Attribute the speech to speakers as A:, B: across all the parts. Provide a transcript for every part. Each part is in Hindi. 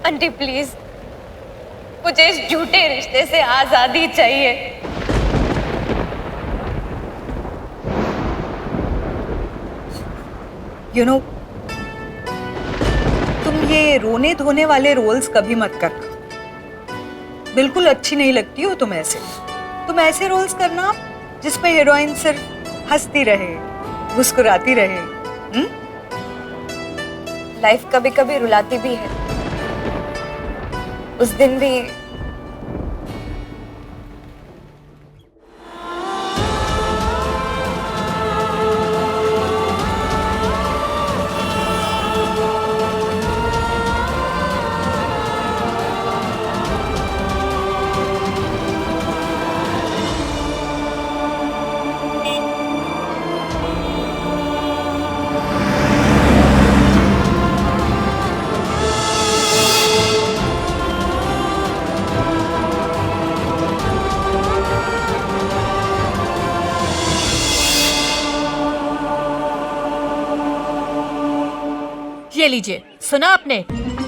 A: आंटी प्लीज, मुझे इस झूठे रिश्ते से आजादी चाहिए।
B: यू नो, तुम ये रोने धोने वाले रोल्स कभी मत करना, बिल्कुल अच्छी नहीं लगती हो तुम ऐसे। तुम ऐसे रोल्स करना जिसमें हीरोइन सिर्फ हंसती रहे, मुस्कुराती रहे।
A: लाइफ कभी कभी रुलाती भी है। उस दिन भी
C: ये लीजिए, सुना आपने?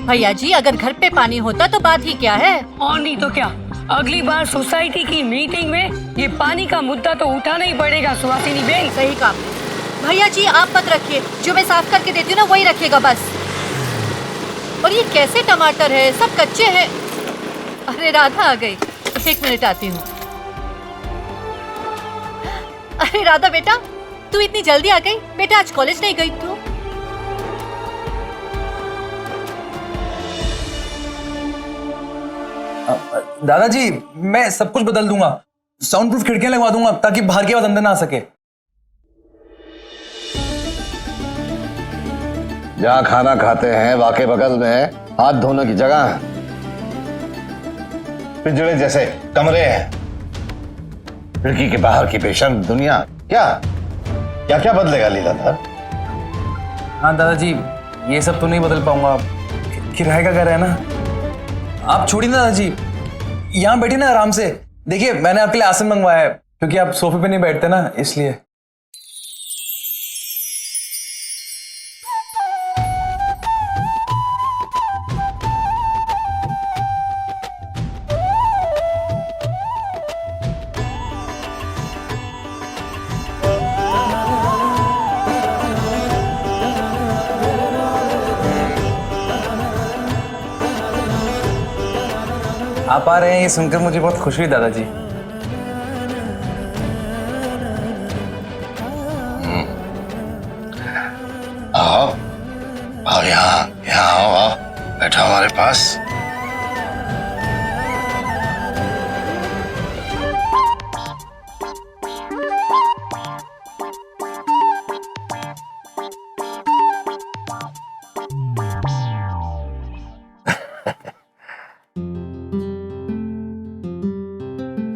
C: भैया जी, अगर घर पे पानी होता तो बात ही क्या है।
D: और नहीं तो क्या, अगली बार सोसाइटी की मीटिंग में ये पानी का मुद्दा तो उठाना ही पड़ेगा सुहासिनी बेन।
C: सही कहा। भैया जी आप मत रखिए, जो मैं साफ करके देती हूँ ना वही रखिएगा बस। और ये कैसे टमाटर है, सब कच्चे हैं। अरे राधा आ गई, 1 मिनट आती हूँ। अरे राधा बेटा, तू इतनी जल्दी आ गई? बेटा आज कॉलेज नहीं गई तू?
E: दादाजी, मैं सब कुछ बदल दूंगा। साउंड प्रूफ खिड़कियां लगवा दूंगा ताकि बाहर की आवाज अंदर ना आ सके।
F: जहाँ खाना खाते हैं वाके बगल में हाथ धोने की जगह है। पिंजरे जैसे कमरे हैं, खिड़की के बाहर की बेशर्म दुनिया। क्या क्या क्या बदलेगा लीलाधर?
E: हाँ दादाजी, ये सब तो नहीं बदल पाऊंगा, किराए का घर है ना। आप छोड़िए ना दादाजी, यहाँ बैठिए ना आराम से। देखिए मैंने आपके लिए आसन मंगवाया है, क्योंकि आप सोफे पे नहीं बैठते ना, इसलिए। आप आ रहे हैं ये सुनकर मुझे बहुत खुशी हुई दादाजी।
F: आओ आओ, यहाँ यहाँ आओ, आओ बैठो हमारे पास।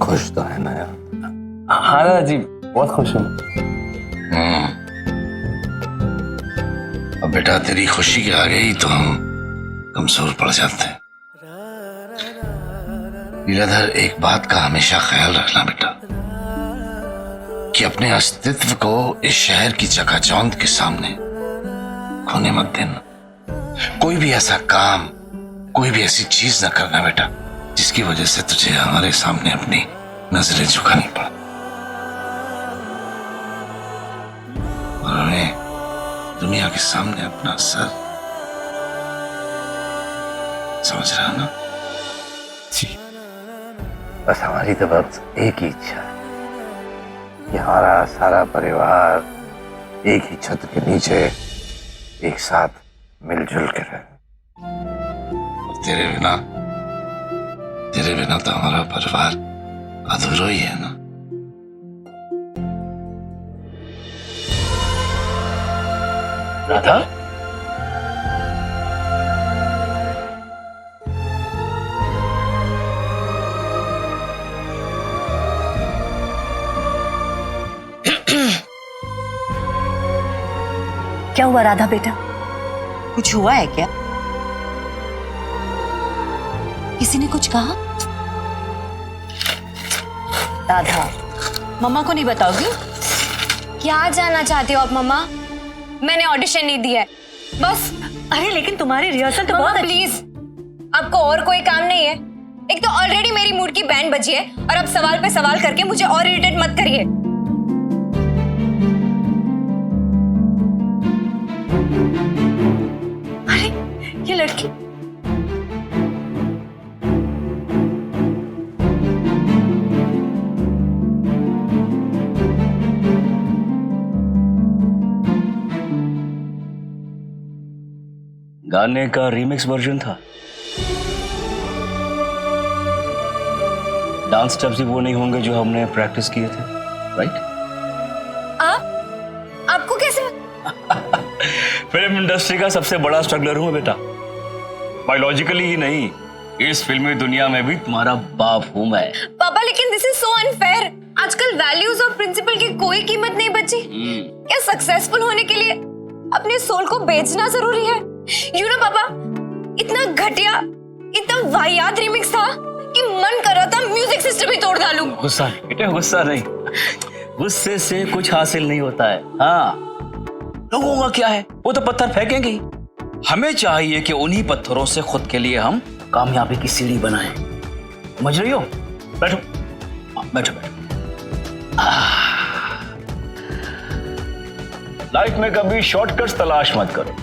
F: खुश तो है ना यार?
E: हाँ दादाजी, बहुत खुश हूँ।
F: अब बेटा तेरी खुशी के आगे ही तो हम कमजोर पड़ जाते हैं। लीलाधर, एक बात का हमेशा ख्याल रखना बेटा, कि अपने अस्तित्व को इस शहर की चकाचौंध के सामने खोने मत देना। कोई भी ऐसा काम, कोई भी ऐसी चीज न करना बेटा जिसकी वजह से तुझे हमारे सामने अपनी नजरें झुकानी पड़े। और हमें दुनिया के सामने अपना सर, समझ रहा ना?
E: जी।
F: बस हमारी तो बस एक ही इच्छा है कि हमारा सारा परिवार एक ही छत के नीचे एक साथ मिलजुल के रहे। तेरे बिना तो हमारा परिवार अधूरा ही है ना। राधा,
G: क्या हुआ राधा बेटा? कुछ हुआ है क्या? किसी ने कुछ कहा? राधा, मम्मा को नहीं बताओगी?
A: क्या जानना चाहती हो आप मम्मा? मैंने ऑडिशन नहीं दिया है, बस।
G: अरे लेकिन तुम्हारी रिहर्सल तो
A: मम्मा
G: बहुत
A: प्लीज, आपको और कोई काम नहीं है? एक तो ऑलरेडी मेरी मूड की बैंड बजी है और अब सवाल पे सवाल करके मुझे और इरिटेट मत करिए। अरे ये लड़की
H: गाने का रीमिक्स वर्जन था। डांस स्टेप्स भी वो नहीं होंगे जो हमने प्रैक्टिस किए थे, राइट?
A: आपको कैसे?
H: फिल्म इंडस्ट्री का सबसे बड़ा स्ट्रगलर हूं मैं बेटा। बायोलॉजिकली ही नहीं, इस फिल्मी दुनिया में भी तुम्हारा बाप हूं मैं।
A: पापा लेकिन दिस इज सो अनफेयर। आजकल वैल्यूज और प्रिंसिपल की कोई कीमत नहीं बची। क्या सक्सेसफुल होने के लिए अपने सोल को बेचना जरूरी है? यू नो पापा, इतना घटिया, इतना वाहियात रिमिक्स था कि मन कर रहा था म्यूजिक सिस्टम ही तोड़ डालूं।
H: गुस्सा नहीं बेटे, गुस्सा नहीं। गुस्से से कुछ हासिल नहीं होता है। हाँ, लोगों का क्या है, वो तो पत्थर फेंकेंगे। हमें चाहिए कि उन्हीं पत्थरों से खुद के लिए हम कामयाबी की सीढ़ी बनाएं। समझ रही हो? बैठो बैठो बैठो। लाइफ में कभी शॉर्टकट्स तलाश मत करो,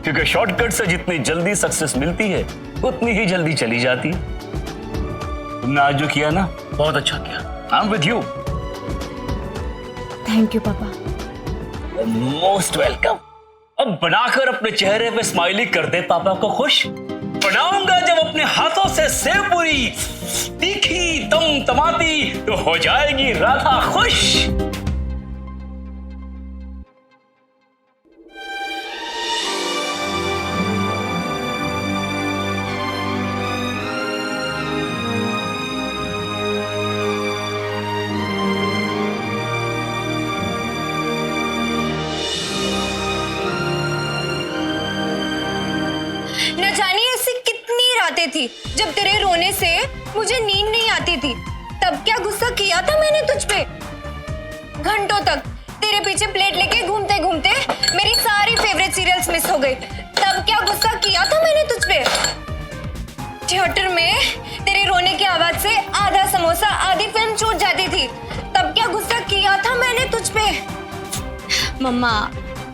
H: क्योंकि शॉर्टकट से जितनी जल्दी सक्सेस मिलती है उतनी ही जल्दी चली जाती है। तुमने आज जो किया ना, बहुत अच्छा किया। I am with you.
A: Thank you पापा।
H: Most welcome. अब बनाकर अपने चेहरे पे स्माइली कर दे पापा को खुश। बनाऊंगा जब अपने हाथों से सेव पूरी तीखी तमाती, तो हो जाएगी राधा खुश।
A: न जानिए ऐसी कितनी रातें थी जब तेरे रोने से मुझे नींद नहीं आती थी। तब क्या गुस्सा किया था मैंने तुझ पे। घंटों तक तेरे पीछे प्लेट लेके घूमते घूमते मेरी सारी फेवरेट सीरियल्स मिस हो गई। तब क्या गुस्सा किया था मैंने तुझ पे। थिएटर में तेरे रोने की आवाज से आधा समोसा आधी फिल्म छूट जाती थी। तब क्या गुस्सा किया था मैंने तुझ पे। मम्मा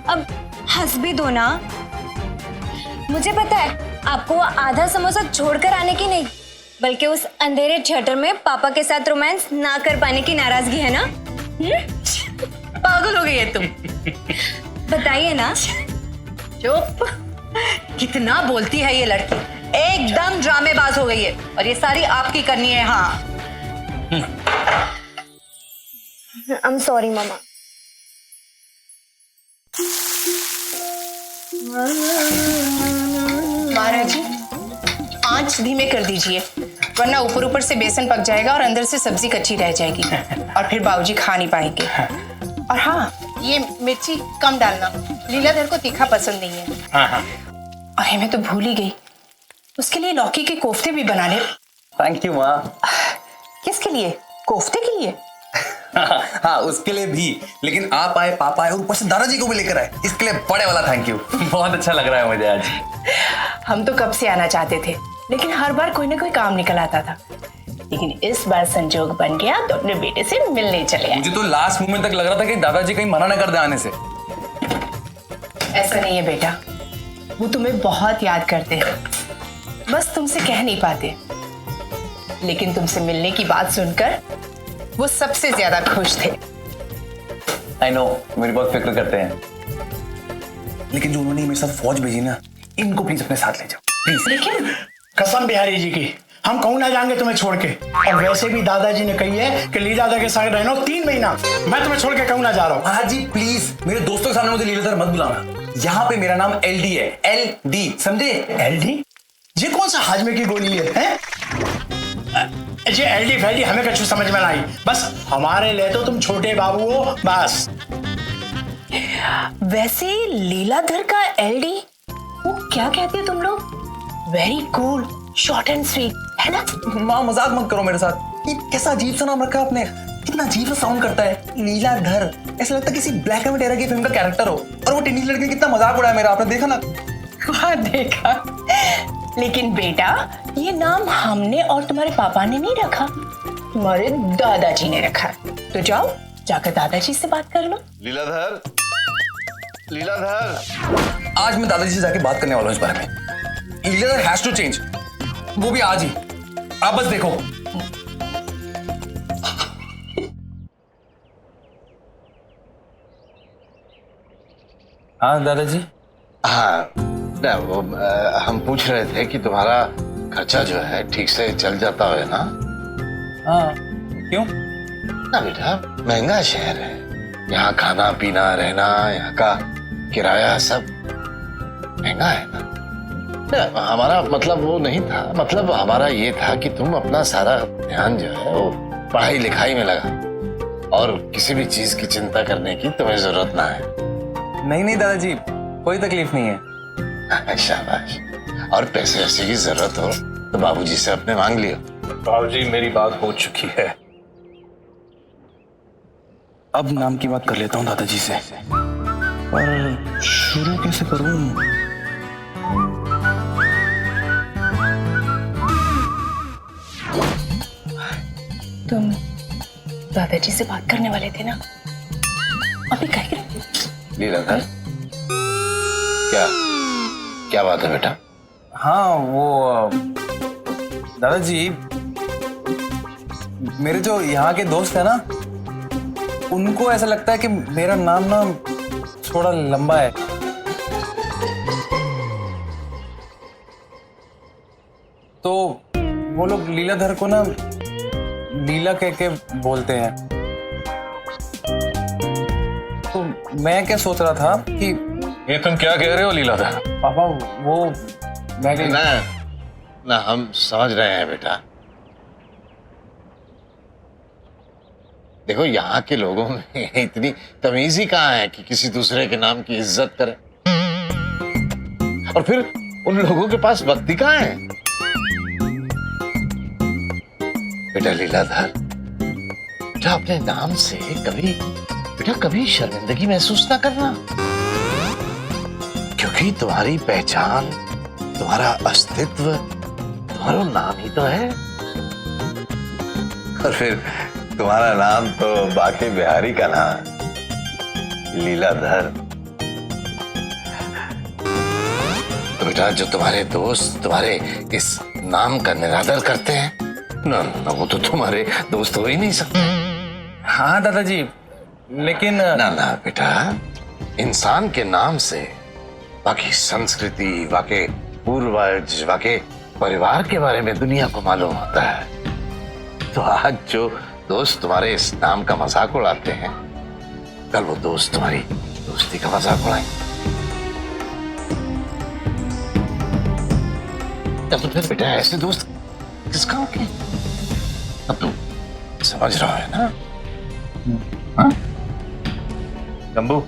A: अब हंस भी दो ना। मुझे पता है आपको वो आधा समोसा छोड़कर आने की नहीं, बल्कि उस अंधेरे थिएटर में पापा के साथ रोमांस ना कर पाने की नाराजगी है ना।
C: पागल हो गई है तुम।
A: बताइए ना।
C: चुप। कितना बोलती है ये लड़की, एकदम ड्रामेबाज हो गई है। और ये सारी आपकी करनी है। हाँ,
A: आई एम सॉरी मम्मा।
I: महाराज जी, आंच धीमे कर दीजिए, वरना ऊपर ऊपर से बेसन पक जाएगा और अंदर से सब्जी कच्ची रह जाएगी और फिर बाबूजी खा नहीं पाएंगे। और हाँ, ये मिर्ची कम डालना, लीलाधर को तीखा पसंद नहीं है। और मैं तो भूल ही गई, उसके लिए लौकी के कोफ्ते भी बना ले।
E: थैंक यू माँ।
I: किसके लिए? कोफ्ते के लिए?
E: हाँ उसके लिए भी, लेकिन आप आए, पापा आए और ऊपर से दादाजी को भी लेकर आए, इसके लिए बड़े वाला थैंक यू। बहुत अच्छा लग रहा है मुझे आज।
I: हम तो कब से आना चाहते थे, लेकिन हर बार कोई ना कोई काम निकल आता था। लेकिन इस बार संजोग बन गया तो अपने बेटे से मिलने चले आए।
E: मुझे तो लास्ट मोमेंट तक लग रहा था कि दादाजी कहीं मना न कर दे आने से।
I: ऐसा नहीं है बेटा, वो तुम्हें बहुत याद करते हैं, बस तुमसे कह नहीं पाते। लेकिन तुमसे मिलने की बात सुनकर वो सबसे ज्यादा खुश थे।
E: आई नो, मेरी बहुत फिक्र करते हैं, लेकिन जो उन्होंने मेरे साथ फौज भेजी ना, इनको प्लीज अपने साथ ले जाओ प्लीज।
I: लेकिन
J: कसम बिहारी जी की, हम कहूँ ना जाएंगे तुम्हें छोड़ के। और वैसे भी दादाजी ने कही है कि लीलाधर के साथ रहना 3 महीना। मैं तुम्हें छोड़ के कहूँ ना जा रहा हूँ।
E: हाँ जी प्लीज, मेरे दोस्तों के सामने मुझे लीलाधर मत बुलाना। यहाँ पे मेरा नाम LD है, LD, समझे?
J: LD? ये कौन सा हाजमे की गोली है? जी LD फैली हमें कछु समझ में नहीं। बस हमारे लिए तो तुम छोटे बाबू हो बस।
I: वैसे लीलाधर का LD, वो क्या कहते हैं तुम लोग? Very cool, short and sweet, है ना?
E: माँ मजाक मत करो मेरे साथ। ये कैसा अजीब सा नाम रखा आपने, कितना अजीब सा साउंड करता है, लीलाधर। ऐसा लगता है किसी ब्लैक एंड व्हाइट एरा की फिल्म का कैरेक्टर हो। और वो टिनी लड़की ने कितना मजाक उड़ाया मेरा, आपने देखा ना?
I: हाँ देखा। लेकिन बेटा ये नाम हमने और तुम्हारे पापा ने नहीं रखा, तुम्हारे दादाजी ने रखा है। तो जाओ जाकर दादाजी से बात कर लो।
F: लीलाधर, लीलाधर,
E: आज मैं दादाजी से जाके बात करने वाला हूँ इस बारे में। लीलाधर हैज टू चेंज, वो भी आज ही। आप बस देखो। हाँ दादाजी।
F: हाँ ना वो हम पूछ रहे थे कि तुम्हारा खर्चा जो है ठीक से चल जाता है ना?
E: हाँ क्यों?
F: ना बेटा महंगा शहर है, यहाँ खाना पीना रहना, यहाँ का किराया सब महंगा है ना। हमारा मतलब वो नहीं था, मतलब हमारा ये था कि तुम अपना सारा ध्यान जो है वो पढ़ाई लिखाई में लगा और किसी भी चीज की चिंता करने की तुम्हें जरूरत ना है।
E: नहीं नहीं दादाजी, कोई तकलीफ नहीं है।
F: शाबाश। और पैसे वैसे की जरूरत हो तो बाबूजी से अपने मांग लियो।
H: बाबूजी मेरी बात हो चुकी है।
E: अब नाम की बात कर लेता हूँ दादाजी से, पर शुरू कैसे करूँ?
I: तुम दादाजी से बात करने वाले थे ना, अभी कह
F: लीलाधर, क्या क्या बात है बेटा?
E: हाँ वो दादाजी, मेरे जो यहाँ के दोस्त है ना, उनको ऐसा लगता है कि मेरा नाम ना थोड़ा लंबा है, तो वो लोग लीलाधर को ना लीला कह के बोलते हैं। तो मैं क्या सोच रहा था कि
H: ये तुम क्या कह रहे हो लीलाधर?
E: पापा वो मैं
F: ना ना हम समझ रहे हैं बेटा। देखो यहाँ के लोगों में इतनी तमीज ही कहाँ है कि किसी दूसरे के नाम की इज्जत करें, और फिर उन लोगों के पास वक्त ही कहाँ है। बेटा लीलाधर, बेटा अपने नाम से कभी शर्मिंदगी महसूस ना करना, क्योंकि तुम्हारी पहचान, तुम्हारा अस्तित्व तुम्हारा नाम ही तो है। और फिर तुम्हारा नाम तो बाकी बिहारी का नाम, लीलाधर। तो बेटा जो तुम्हारे दोस्त तुम्हारे इस नाम का निरादर करते हैं ना, वो तो तुम्हारे दोस्त हो ही नहीं सकते।
E: हाँ दादाजी, लेकिन
F: ना ना बेटा, इंसान के नाम से वाकई संस्कृति, वाकई पूर्वज, वाकई परिवार के बारे में दुनिया को मालूम होता है। तो आज जो दोस्त तुम्हारे इस नाम का मजाक उड़ाते हैं, कल वो दोस्त तुम्हारी दोस्ती का मजाक उड़ाएंगे। तो फिर बेटा ऐसे दोस्त किस काम के? अब तुम समझ रहा है ना? हाँ?
E: शंभू,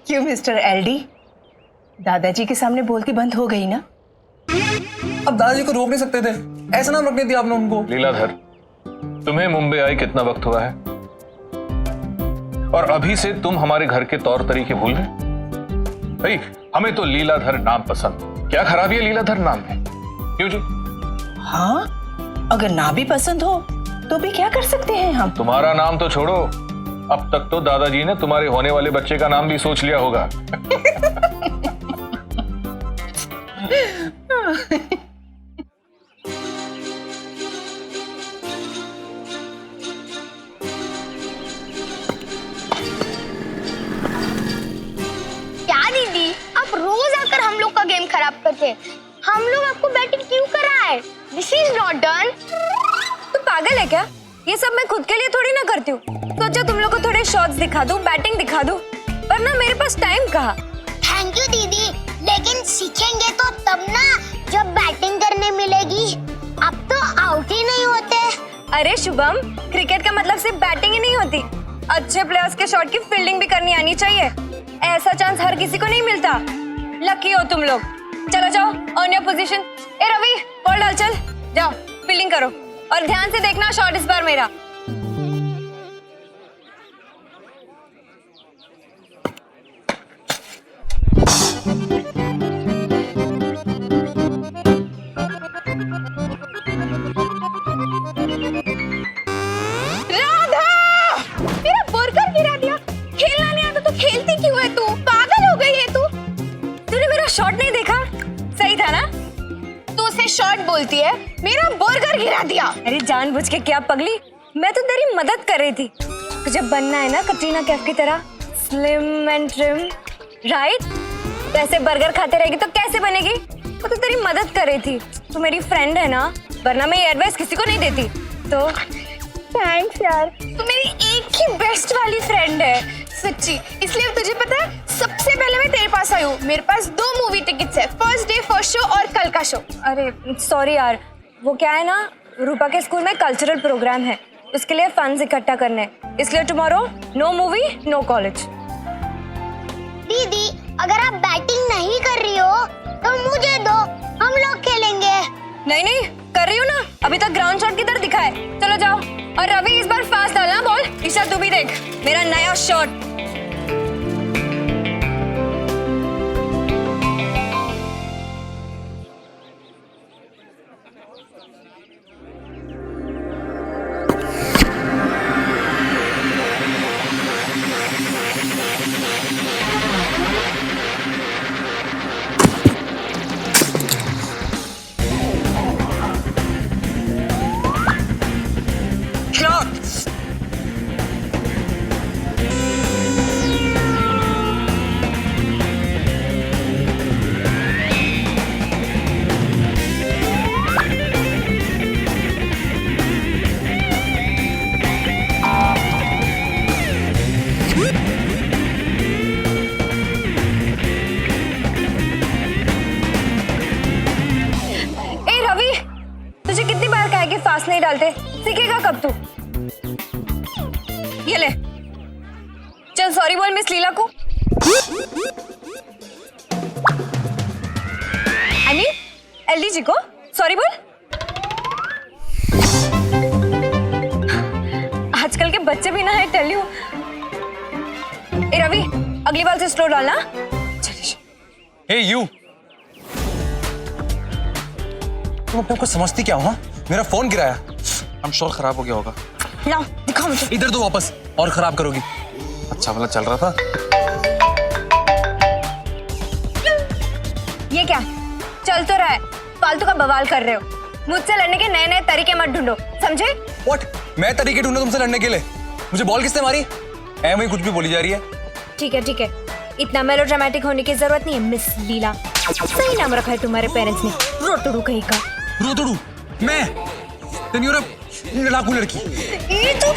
I: क्यों मिस्टर एलडी, दादाजी के सामने बोलती बंद हो गई ना?
E: अब दादाजी को रोक नहीं सकते थे, ऐसा नाम रखने दिया आपने उनको।
H: लीलाधर, तुम्हें मुंबई आए कितना वक्त हुआ है, और अभी से तुम हमारे घर के तौर तरीके भूल गए? भाई हमें तो लीलाधर नाम पसंद, क्या खराबी है लीलाधर नाम में? क्यों जी?
I: हाँ, अगर ना भी पसंद हो तो भी क्या कर सकते हैं हम?
H: तुम्हारा नाम तो छोड़ो, अब तक तो दादाजी ने तुम्हारे होने वाले बच्चे का नाम भी सोच लिया होगा।
K: क्या दीदी, आप रोज आकर हम लोग का गेम खराब करते हैं। हम लोग आपको बैटिंग क्यों कराए? This is not done.
A: तू पागल है क्या? ये सब मैं खुद के लिए थोड़ी ना करती हूँ। सोचा तुम लोग को थोड़े शॉट्स दिखा दूँ, बैटिंग दिखा दूँ, पर ना मेरे पास टाइम कहाँ।
K: थैंक यू दीदी, लेकिन सीखेंगे तो तब ना जब बैटिंग करने मिलेगी। अब तो आउट ही नहीं होते।
A: अरे शुभम, क्रिकेट का मतलब सिर्फ बैटिंग ही नहीं होती, अच्छे प्लेयर्स के शॉट की फील्डिंग भी करनी आनी चाहिए। ऐसा चांस हर किसी को नहीं मिलता। लकी हो तुम लोग। चलो जाओ, ऑन योर पोजीशन। ए रवि, बॉल डाल, चल जाओ फील्डिंग करो, और ध्यान से देखना शॉट इस बार मेरा।
K: शॉट बोलती है, मेरा बर्गर गिरा दिया।
A: अरे जानबूझ के क्या पगली, मैं तो तेरी मदद कर रही थी। तुझे बनना है ना कटरीना कैफ की तरह स्लिम एंड ट्रिम, राइट? तो ऐसे बर्गर खाते रहेगी तो कैसे बनेगी? वो तो तेरी मदद कर रही थी। तू मेरी फ्रेंड है ना, वरना मैं ये एडवाइस किसी को नहीं देती। तो
K: थैंक्स यार, तू मेरी एक ही बेस्ट वाली फ्रेंड है सच्ची। इसलिए तुझे पता है, सबसे पहले मैं तेरे पास आई हूँ। मेरे पास 2 मूवी टिकट्स है, फर्स्ट डे फर्स्ट शो और कल का शो।
A: अरे सॉरी यार, वो क्या है ना, रूपा के स्कूल में कल्चरल प्रोग्राम है, उसके लिए फंड्स इकट्ठा करने, इसलिए tomorrow no movie no college.
K: दीदी, अगर आप बैटिंग नहीं कर रही हो तो मुझे दो, हम लोग खेलेंगे।
A: नहीं नहीं कर रही हूँ ना, अभी तक ग्राउंड शॉट किधर दिखा है। चलो जाओ। और रवि इस बार फास्ट डालना बॉल। ईशा तू भी देख मेरा नया शॉट। फास्ट नहीं डालते, सीखेगा कब तू? ये ले, चल सॉरी बोल मिस लीला को। आई मीन एलडी जी को सॉरी बोल। आजकल के बच्चे भी ना है, टेल यू। ए रवि, अगली बार से स्लो डालना।
E: हे यू, तुम अपने को समझती क्या हो? हाँ? मेरा फोन गिराया, I'm sure खराब हो गया होगा।
A: लाओ दिखाओ मुझे।
E: इधर दो वापस, और खराब करोगी। अच्छा वाला चल रहा था।
A: ये क्या चल तो रहा है, फालतू का बवाल कर रहे हो। मुझसे लड़ने के नए नए तरीके मत ढूंढो, समझे?
E: What? मैं तरीके ढूंढूं तुमसे लड़ने के लिए? मुझे बॉल किसने मारी? ऐ कुछ भी बोली जा रही है।
A: ठीक है, इतना मेलोड्रामेटिक होने की जरूरत नहीं है मिस लीला। सही नाम रखा है तुम्हारे पेरेंट्स ने, रोतड़ू कहीं का।
E: रोतड़ू? मैं? Then you're a लड़ाकू लड़की।
A: ये तो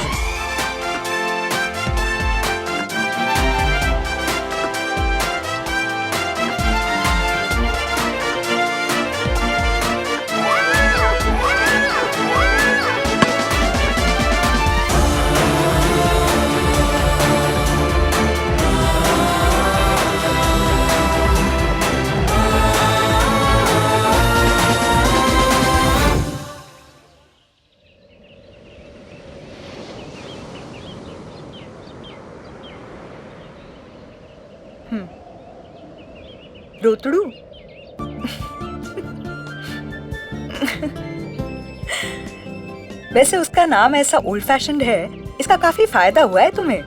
B: रोतड़ू? वैसे उसका नाम ऐसा ओल्ड फैशन्ड है, इसका काफी फायदा हुआ है तुम्हें।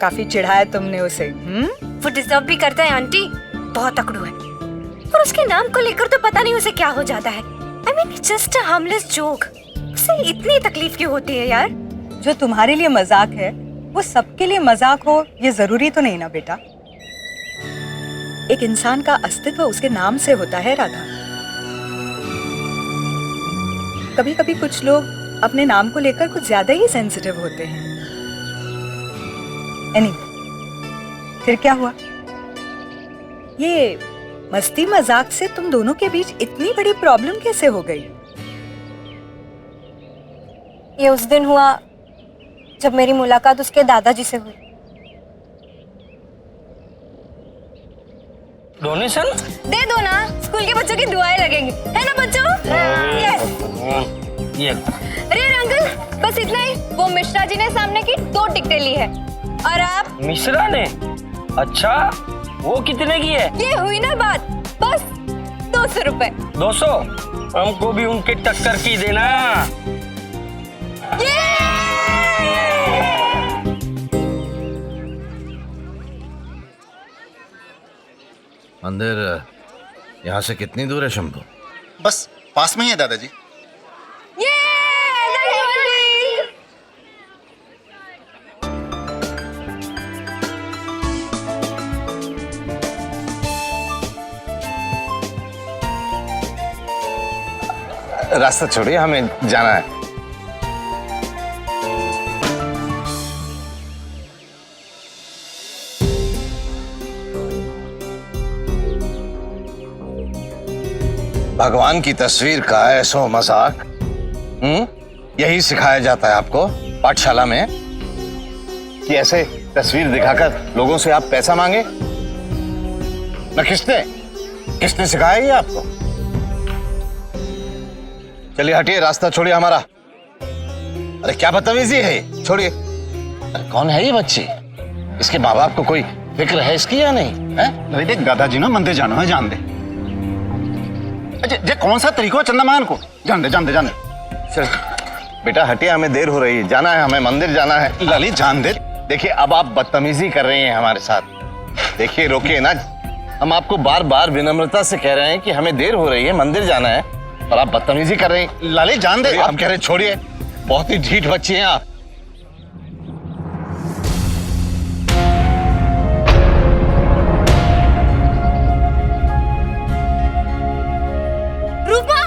B: काफी चिढ़ाया तुमने उसे।
A: वो डिजर्व भी करता है आंटी, बहुत अकड़ू है। और उसके नाम को लेकर तो पता नहीं उसे क्या हो जाता है। I mean, it's just a harmless joke. उसे इतनी तकलीफ क्यों होती है यार?
B: जो तुम्हारे लिए मजाक है वो सबके लिए मजाक हो ये जरूरी तो नहीं ना बेटा। एक इंसान का अस्तित्व उसके नाम से होता है राधा। कभी कभी कुछ लोग अपने नाम को लेकर कुछ ज्यादा ही सेंसिटिव होते हैं। फिर क्या हुआ? ये मस्ती मजाक से तुम दोनों के बीच इतनी बड़ी प्रॉब्लम कैसे हो गई?
A: ये उस दिन हुआ जब मेरी मुलाकात उसके दादाजी से हुई।
D: डोनेशन
A: दे दो ना, स्कूल के बच्चों की दुआएं लगेंगी, है ना बच्चों? यस।
D: ये
A: अरे अंकल, बस इतना ही। वो मिश्रा जी ने सामने की 2 टिकटें ली है। और आप?
D: मिश्रा ने? अच्छा, वो कितने की है?
A: ये हुई ना बात, बस 200 रुपए।
D: 200? हमको भी उनके टक्कर की देना।
F: मंदिर यहाँ से कितनी दूर है शंभू? बस पास में ही है दादाजी। रास्ता छोड़िए, हमें जाना है। भगवान की तस्वीर का ऐसो मजाक, यही सिखाया जाता है आपको पाठशाला में कि ऐसे तस्वीर दिखाकर लोगों से आप पैसा मांगे? न किसने सिखाया ये आपको? चलिए हटिए, रास्ता छोड़िए हमारा। अरे क्या बदतमीजी है, छोड़िए। अरे कौन है ये बच्ची? इसके माँ बाप को कोई फिक्र है इसकी या नहीं है?
L: अरे देख दादाजी ना मंदिर जाना है, जान दे। जे कौन सा तरीका है चंदा मान को? जान दे।
F: चल बेटा हटिए, हमें देर हो रही है, जाना है, हमें मंदिर जाना है।
L: ललित जान दे।
F: देखिए अब आप बदतमीजी कर रही हैं हमारे साथ। देखिए रोकिए ना, हम आपको बार बार विनम्रता से कह रहे हैं कि हमें देर हो रही है, मंदिर जाना है, और आप बदतमीजी कर रहे हैं।
L: ललित जान दे।
F: आप कह रहे छोड़िए, बहुत ही ढीठ बच्ची हैं आप।
A: रूपा,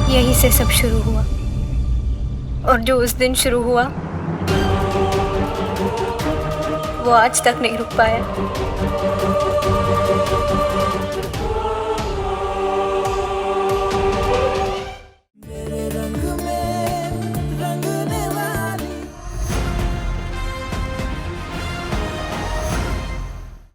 A: यहीं से सब शुरू हुआ, और जो उस दिन शुरू हुआ वो आज तक नहीं रुक पाया।